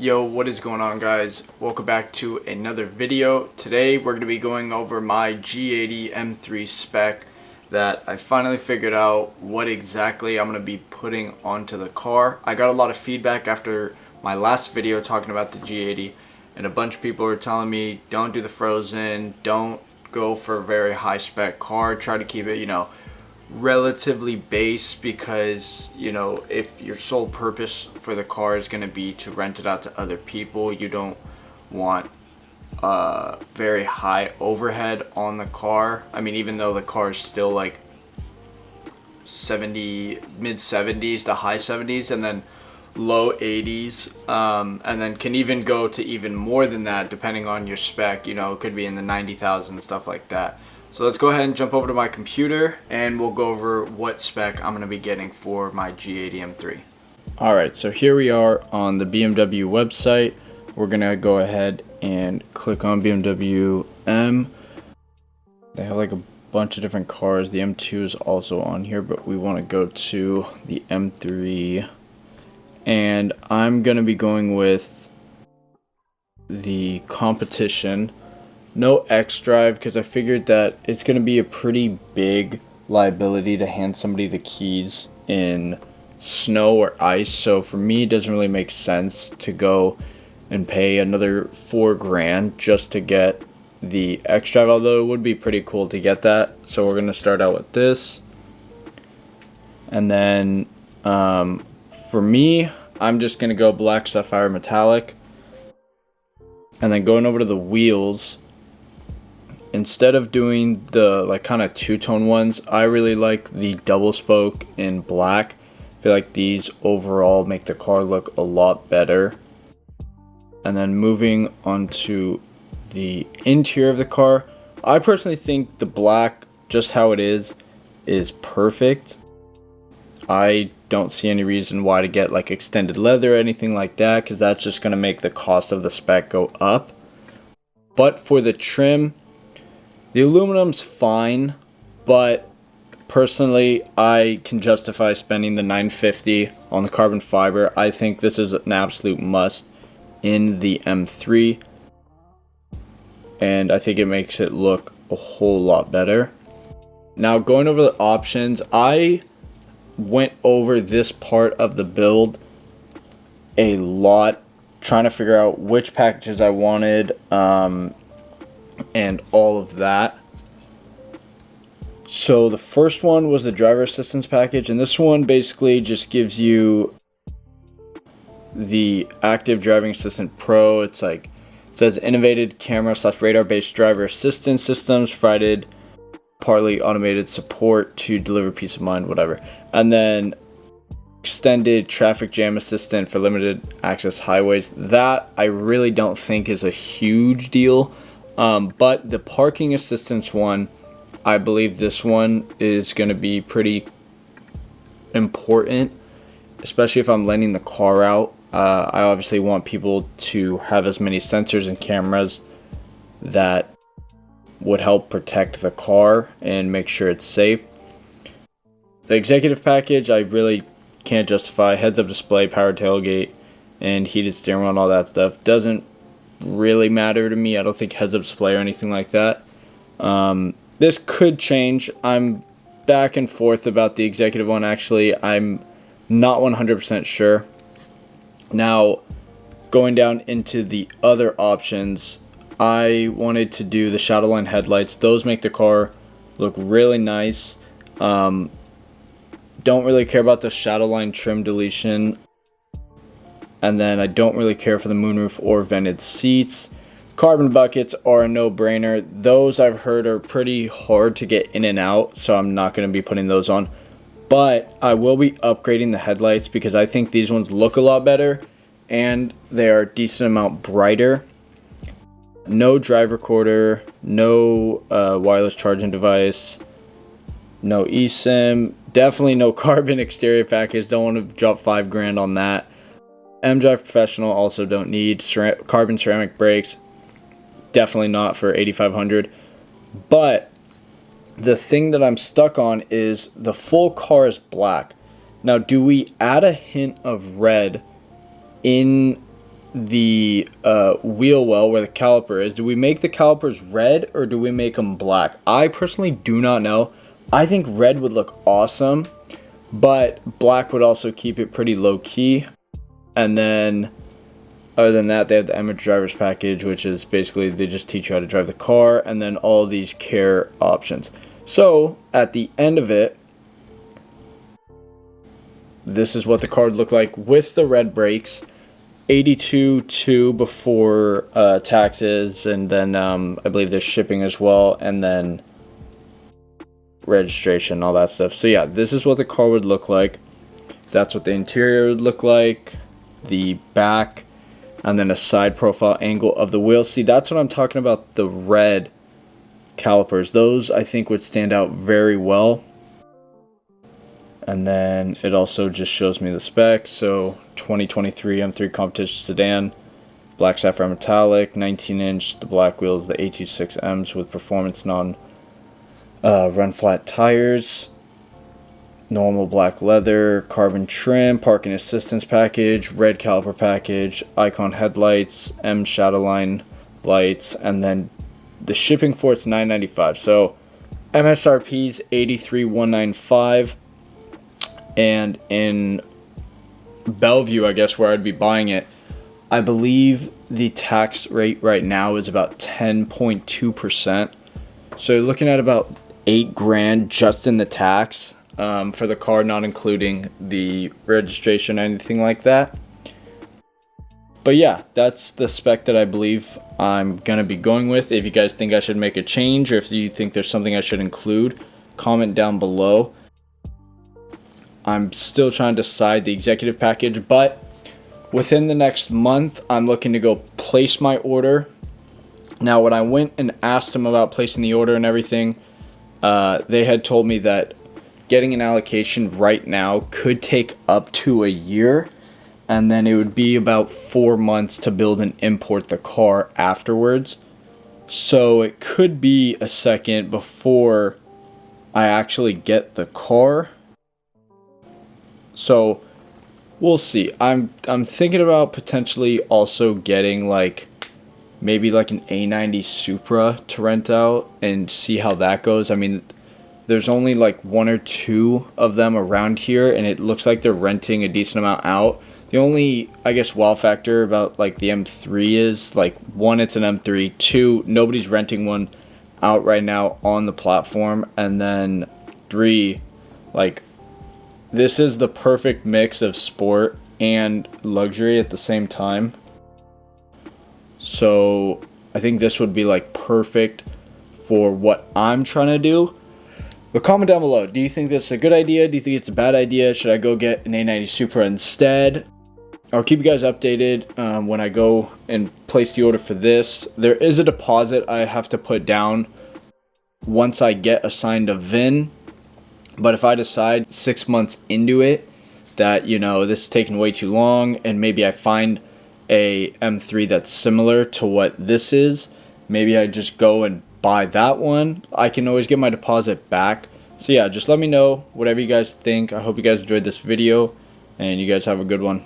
Yo, what is going on, guys? Welcome back to another video. Today we're going to be going over my G80 M3 spec that I finally figured out what exactly I'm going to be putting onto the car. I got a lot of feedback after my last video talking about the G80, and a bunch of people are telling me don't do the frozen, don't go for a very high spec car, try to keep it, relatively base, because if your sole purpose for the car is going to be to rent it out to other people, you don't want very high overhead on the car. I mean, even though the car is still like mid 70s to high 70s, and then low 80s, and then can even go to even more than that depending on your spec. It could be in the 90,000, stuff like that. So let's go ahead and jump over to my computer and we'll go over what spec I'm going to be getting for my G80 M3. Alright, so here we are on the BMW website. We're going to go ahead and click on BMW M. They have like a bunch of different cars. The M2 is also on here, but we want to go to the M3. And I'm going to be going with the competition. No X-Drive, because I figured that it's going to be a pretty big liability to hand somebody the keys in snow or ice. So for me, it doesn't really make sense to go and pay another $4,000 just to get the X-Drive, although it would be pretty cool to get that. So we're going to start out with this. And then for me, I'm just going to go black sapphire metallic. And then going over to the wheels, instead of doing the kind of two-tone ones, I really like the double spoke in black. I feel like these overall make the car look a lot better. And then moving on to the interior of the car, I personally think the black, just how it is perfect. I don't see any reason why to get like extended leather or anything like that, because that's just going to make the cost of the spec go up. But for the trim, the aluminum's fine, but personally, I can justify spending the $950 on the carbon fiber. I think this is an absolute must in the M3, and I think it makes it look a whole lot better. Now, going over the options, I went over this part of the build a lot, trying to figure out which packages I wanted, and all of that. So the first one was the driver assistance package, and this one basically just gives you the active driving assistant pro. It says innovative camera / radar based driver assistance systems, provided partly automated support to deliver peace of mind, whatever. And then extended traffic jam assistant for limited access highways. That I really don't think is a huge deal. But the parking assistance one, I believe this one is going to be pretty important, especially if I'm lending the car out. I obviously want people to have as many sensors and cameras that would help protect the car and make sure it's safe. The executive package, I really can't justify. Heads-up display, power tailgate, and heated steering wheel and all that stuff doesn't really matter to me. I don't think heads-up display or anything like that. This could change. I'm back and forth about the executive one. Actually, I'm not 100% sure. Now, going down into the other options, I wanted to do the Shadowline headlights. Those make the car look really nice. Don't really care about the Shadowline trim deletion. And then I don't really care for the moonroof or vented seats. Carbon buckets are a no-brainer. Those I've heard are pretty hard to get in and out, so I'm not going to be putting those on. But I will be upgrading the headlights because I think these ones look a lot better and they are a decent amount brighter. No drive recorder, no wireless charging device, no eSIM, definitely no carbon exterior package. Don't want to drop $5,000 on that. M-Drive Professional also don't need. Carbon ceramic brakes, definitely not for $8,500. But the thing that I'm stuck on is the full car is black. Now, do we add a hint of red in the wheel well where the caliper is, do we make the calipers red or do we make them black? I personally do not know. I think red would look awesome, but black would also keep it pretty low key. And then other than that, they have the amateur driver's package, which is basically they just teach you how to drive the car, and then all these care options. So at the end of it, this is what the car would look like with the red brakes. 82.2 before taxes, and then I believe there's shipping as well, and then registration, all that stuff. So yeah, this is what the car would look like. That's what the interior would look like, the back, and then a side profile angle of the wheels. See, that's what I'm talking about, the red calipers. Those I think would stand out very well. And then it also just shows me the specs. So 2023 M3 competition sedan, black sapphire metallic, 19-inch, the black wheels, the A26Ms with performance run flat tires, normal black leather, carbon trim, parking assistance package, red caliper package, icon headlights, M shadowline lights, and then the shipping for it's $9.95. So MSRP's $83,195. And in Bellevue, I guess, where I'd be buying it, I believe the tax rate right now is about 10.2%. So you're looking at about $8,000 just in the tax for the car, not including the registration or anything like that. But yeah, that's the spec that I believe I'm going to be going with. If you guys think I should make a change, or if you think there's something I should include, comment down below. I'm still trying to decide the executive package, but within the next month, I'm looking to go place my order. Now, when I went and asked them about placing the order and everything, they had told me that getting an allocation right now could take up to a year, and then it would be about 4 months to build and import the car afterwards. So it could be a second before I actually get the car. So we'll see. I'm thinking about potentially also getting maybe an A90 Supra to rent out and see how that goes. I mean, there's only 1 or 2 of them around here, and it looks like they're renting a decent amount out. The only, I guess, wow factor about the M3 is 1, it's an M3. 2, nobody's renting one out right now on the platform, and then 3, this is the perfect mix of sport and luxury at the same time. So I think this would be perfect for what I'm trying to do. But comment down below. Do you think this is a good idea? Do you think it's a bad idea? Should I go get an A90 Supra instead? I'll keep you guys updated when I go and place the order for this. There is a deposit I have to put down once I get assigned a VIN. But if I decide 6 months into it that, this is taking way too long, and maybe I find a M3 that's similar to what this is, maybe I just go and buy that one. I can always get my deposit back. So yeah, just let me know whatever you guys think. I hope you guys enjoyed this video, and you guys have a good one.